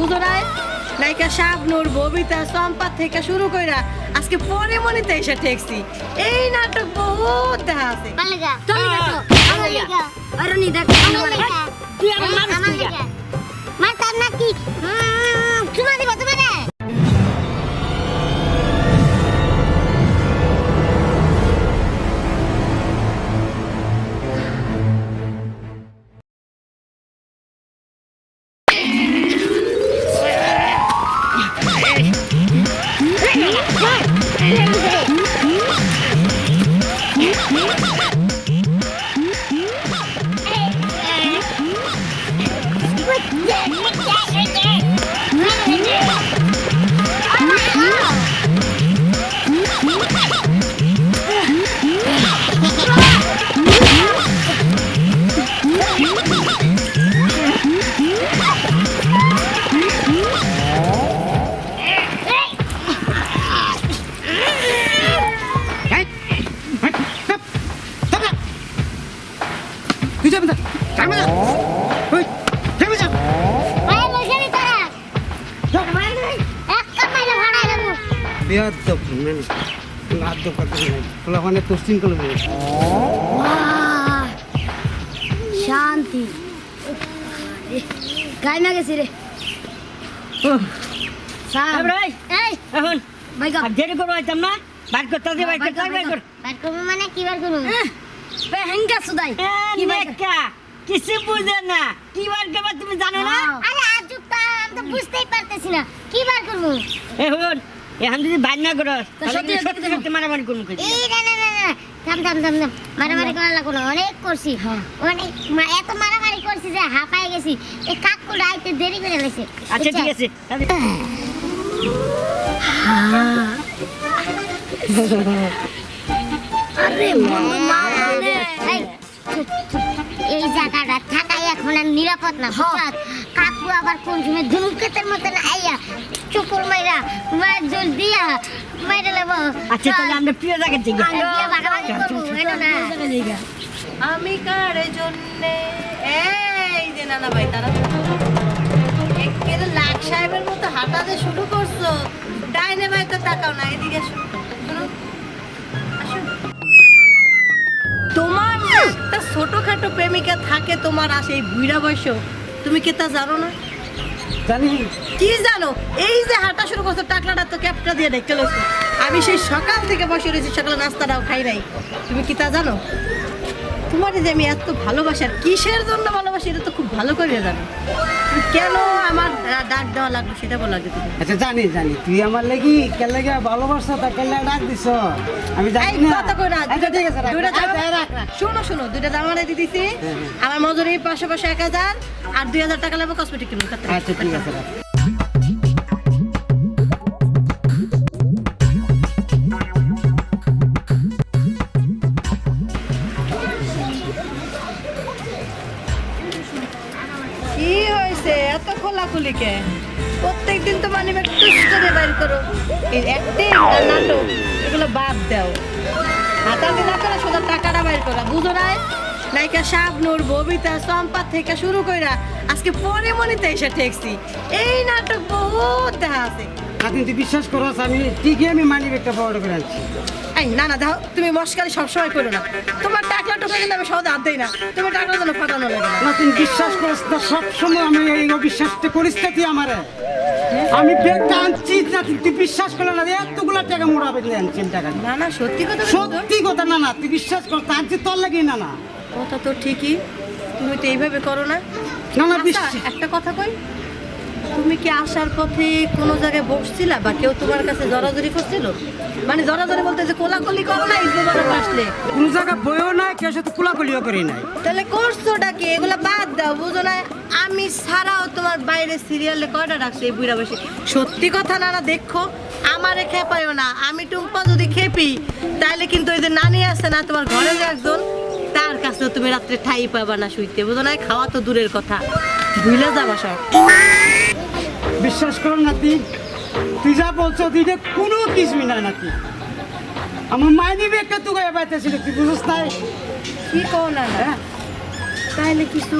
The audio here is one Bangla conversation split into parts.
বুঝো নাই নায়িকা শাবনূর ববিতা চম্পা থেকে শুরু কইরা আজকে পরে মনিতে এসে ঠেকছি। এই নাটক বহুত দেখা আছে। শান্তি গাই না গেছি রে মানে কি বার করবো কিছু বুঝে না কি বার করবা তুমি জানো না? আরে আজব তা আমি তো বুঝতেই পারতেছি না কি বার করবো। এখন এখন যদি বাইর না করো সত্যি সত্যি মারামারি করবো। এই না না না না থাম থাম থাম থাম মারামারি করার লাগলো না, অনেক করছি অনেক এত মারামারি করছি যে হাঁপায়ে গেছি। এই কাকু রাইতে দেরি করে গেছে। আচ্ছা ঠিক আছে আরে এই জায়গাটা থাকাই এখন আর নিরাপদ না। কাকু আবার কোন সময় ধুমকেতের মতন আইয়া চুকুর মাইরা মার জল দিয়া মাইরা লেব। আচ্ছা তাহলে আমরা প্রিয় জায়গা থেকে ভাগাভাগি করবো না। আমি কারে জন্যে এই যে নানা ভাই তারা একেবারে লাখ সাহেবের মতো হাঁটাতে শুরু করছো। ডাইনে ভাই তো তাকাও না, এদিকে শোনো তোমার একটা ছোটখাটো প্রেমিকা থাকে তোমার আসে এই বুড়া বয়স, তুমি কি তা জানো না? জানি কি জানো? এই যে হাঁটা শুরু করছো টাকলাটা তো ক্যাপটা দিয়ে দেখতে লইছো। আমি সেই সকাল থেকে বসে রয়েছি, সকালে নাস্তাটাও খাই নাই। তুমি কি তা জানো? তোমার যে আমি এত ভালোবাসি আর কিসের জন্য ভালোবাসি এটা তো খুব ভালো করে জানো। কেন আমার ডাক দেওয়া লাগলো সেটা বলো আগে তুমি। আচ্ছা জানি জানি তুই আমার লাগি কেন লাগে ভালোবাসা তা কেন ডাক দিছ আমি জানি এই না। কথা কই না। আচ্ছা ঠিক আছে দুইটা রাখ জামা- রাখ রাখ। শোনো শোনো দুইটা জামা দিয়ে দিছি। আমার মজুরি 500 আর 2000 টাকা লাগবে কসমেটিক কিনবো। আচ্ছা ঠিক আছে রাখ। কি হয়েছে এত খোলাখুলি কে? প্রত্যেকদিন তো মানে টুস করে বাইর করো। এই অ্যাক্টিং আর নাটক এগুলো বাদ দাও। হাতাতে না করে শুধু টাকাটা বাইর করা, বুঝো না? নায়িকা শাবনূর ববিতা চম্পা থেকে শুরু কইরা আজকে পরে মনিতে এসে ঠেকছি। এই নাটক বহুত দেখা আছে। আপনি তুই বিশ্বাস করো আমি ঠিকই আমি মানি একটা বড় করে আনছি। এই না না দাও, তুমি মস্কারি সবসময় করো না। তোমার টাকা টোকা কিন্তু আমি সহজে হাত দিই না। তুমি টাকা যেন ফাটানো লাগে না। না তুই বিশ্বাস করিস না, সবসময় আমি এই অবিশ্বাসটা করিস না তুই আমারে। আমি ব্যাগটা আনছি না তুই বিশ্বাস করলে না এতগুলা টাকা মোড়াবে দিয়ে আনছি টাকা। না না সত্যি কথা বলছো? সত্যি কথা না না তুই বিশ্বাস কর তার যে তোর লাগি না না কথা তো ঠিকই, তুমি তো এইভাবে করো না। না না আচ্ছা, বিশ্বাস একটা কথা কই, তুমি কি আসার পথে কোনো জায়গায় বসছিলা বা কেউ তোমার কাছে জড়াজড়ি করছিল? মানে জড়াজড়ি বলতে যে কোলাকুলি করো না ঈদ মোবারক আসলে? কোন জায়গা বইও নাই কেউ সাথে কুলাকুলিও করি নাই। তাহলে করছোটা কি? এগুলা বাদ দাও, বুঝো না? আমি ছাড়াও তোমার বাইরে সিরিয়ালে কয়টা ডাকছে এই বুড়া বসে? সত্যি কথা না না দেখো, আমারে খেপাইও না। আমি টুম্পা যদি খেপি তাহলে কিন্তু ওই যে নানি আছে না তোমার ঘরে যে একজন, তার কাছে তুমি রাত্রে ঠাই পাবা না শুইতে, বুঝো না? খাওয়া তো দূরের কথা, ভুলে যাবা সব। বিশ্বাস করো না তুই যা বলছো তুই কোনো কিছুই নাই নাকি আমার মাইনি ব্যাগটা তুই গায়ে পাইতেছিল তুই বুঝছ তাই কি কও না না? তাইলে কিছু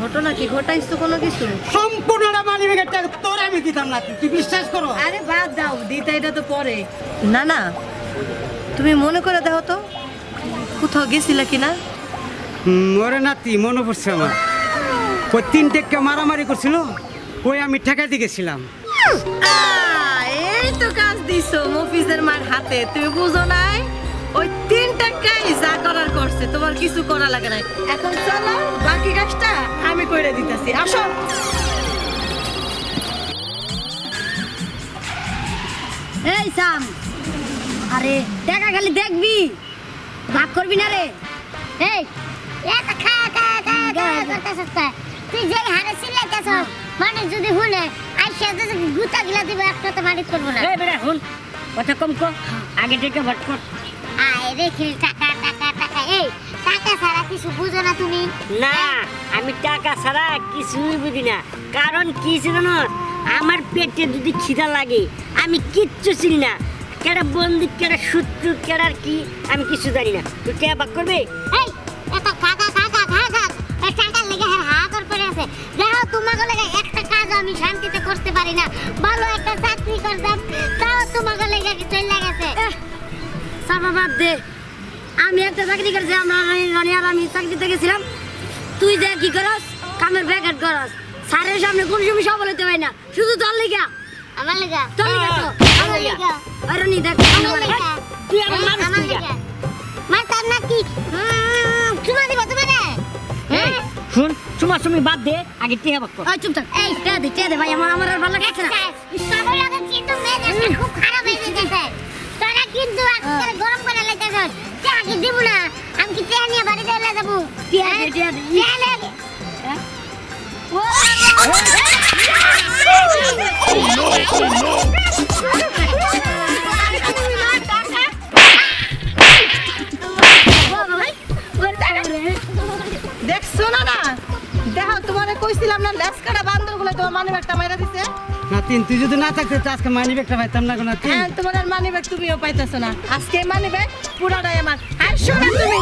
ঘটনা কি ঘটাইছো কোনো কিছু? সম্পূর্ণটা মানি ব্যাগের টাকা তোর আমি দিতাম নাতি, তুই বিশ্বাস করো। আরে বাদ দাও, দিতে এটা তো পরে। না না, তুমি মনে করে দেখো তো কোথাও গেছিলে কিনা। ওরে নাতি মনে পড়ছে আমার, ওই 3 টেক্কা মারামারি করছিল, ওই আমি ঠেকাইতে গেছিলাম। এই তো কাজ দিছো মফিজের মার হাতে, তুমি বুঝো নাই? ওই 3 টাকাই যা করার করছে, তোমার কিছু করা লাগে নাই। এখন চলো বাকি কাজটা আমি কইরা দিতেছি, আসো। এই সাম, আরে টাকা খালি দেখবি, ভাগ করবি না রে। এই এটা খা খা খা খা করতেছস তা, তুই যেই হারে চিল্লাইতেছস, মানে যদি হুনে আইসা যদি গুতা গিলা দিব, একটা তো বাড়ি করব না। এই বেটা হুন, কথা কম কো, আগে থেকে ভাট কর। আয় রে খেল, টাকা টাকা টাকা। এই টাকা ছাড়া কিছু বুঝো না তুমি? না, আমি টাকা ছাড়া কিছুই বুঝি না। কারণ কি জানো, আমার পেটে যদি খিদা লাগে আমি কিচ্ছু চিনি না। কেডা বন্দি, কেডা শত্রু, কেডার কি আমি কিছু জানি না। তুই কে বাক করবে? এই এত কাকা কাকা কাকা, এই টাকার লেগে হাত আর পড়ে আছে। দেখো তোমাকে লেগে একটা কাজ আমি শান্তিতে করতে পারি না। ভালো একটা চাকরি করতাম, তাও তোমাকে লেগে চলে গেছে। সাবা বাদ দে, আমি একটা চাকরি করছি, আমরা রানি আর আমি চাকরিতে গেছিলাম। তুই যে কি করস, কামের প্যাকেট করস, স্যারের সামনে কোন সময় সব বলতে পারি না, শুধু তোর লিগা। আমার লেগে, তোর লিগা তো আমার লেগে, আর রানি দেখ আমার লেগে। তুই আমার মানুষ আমার তুই লেগে। মারতাম নাকি? চুমা দিব তোমারে? হ্যাঁ? শুন, চুমা চুমি বাদ দে, আগে টিয়া বাক কর। ওই চুপ থাক, এই টে দে ভাই, আমার আর ভালো লাগছে না। সবার আগে কিন্তু মেজাজটা খুব খারাপ হয়ে যেতেছে। তোরা কিন্তু আজকাল গরম করে লাইতেছস। চা কি দিব না? আমি কি চা নিয়ে বাড়িতে এলে যাবো? টিয়া দে, টিয়া দে। চা নে। দেখছো না না, দেখো তোমারে কইছিলাম না, লেস কাটা বান্দর গুলো তোমার মানি ব্যাগটা মাইরা দিছে। নাতিন তুই যদি না থাকতে তো আজকে মানি ব্যাগটা পাইতাম না গো নাতিন। হ্যাঁ, তোমার আর মানি ব্যাগ তুমিও পাইতেছো না। আজকে মানি ব্যাগ পুরাটাই আমার। আর শোনো তুমি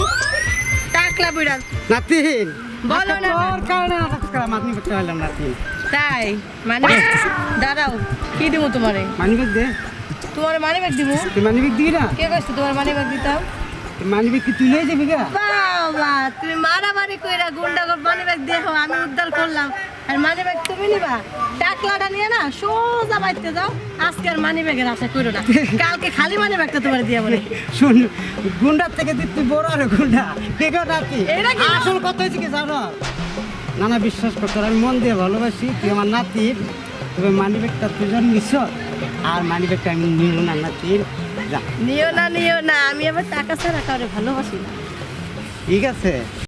টাকলা বুড়া, নাতিন বলো না। তোর কারণে আজকে মানি ব্যাগটা পাইলাম নাতিন। তাই মানি ব্যাগ দাঁড়াও, কি দিব তোমারে? মানি ব্যাগ দে, তোমার মানি ব্যাগ দিব? তুই মানি ব্যাগ দিবি না? কে কইছে তোমার মানি ব্যাগ দিতাম? মানি ব্যাগ কি তুই লয়ে যাবি গা? বাবা, তুমি মারামারি কইরা গুন্ডা মানি ব্যাগ দেখো, আমি উদ্ধার করলাম আর মানি ব্যাগ তুমি নিবা? টাকলাটা নিয়ে না সোজা বাইতে যাও। আজকে আর মানি ব্যাগের আশা করো না, কালকে খালি মানি ব্যাগটা তোমার দিয়া বলে। শুন, গুন্ডার থেকে তুই বড় আর গুন্ডা ঠিক আছে নাতি। এটা কি? আসল কথা হচ্ছে কি জানো, না না বিশ্বাস কর, তোর আমি মন দিয়ে ভালোবাসি, তুই আমার নাতির। তবে মানি ব্যাগটা তুই যখন নিছ, আর মানি ব্যাগটা আমি নিব না নাতির, যা। নিও না নিও না, আমি আবার টাকা ছাড়া কাউরে ভালোবাসি না। ঠিক আছে।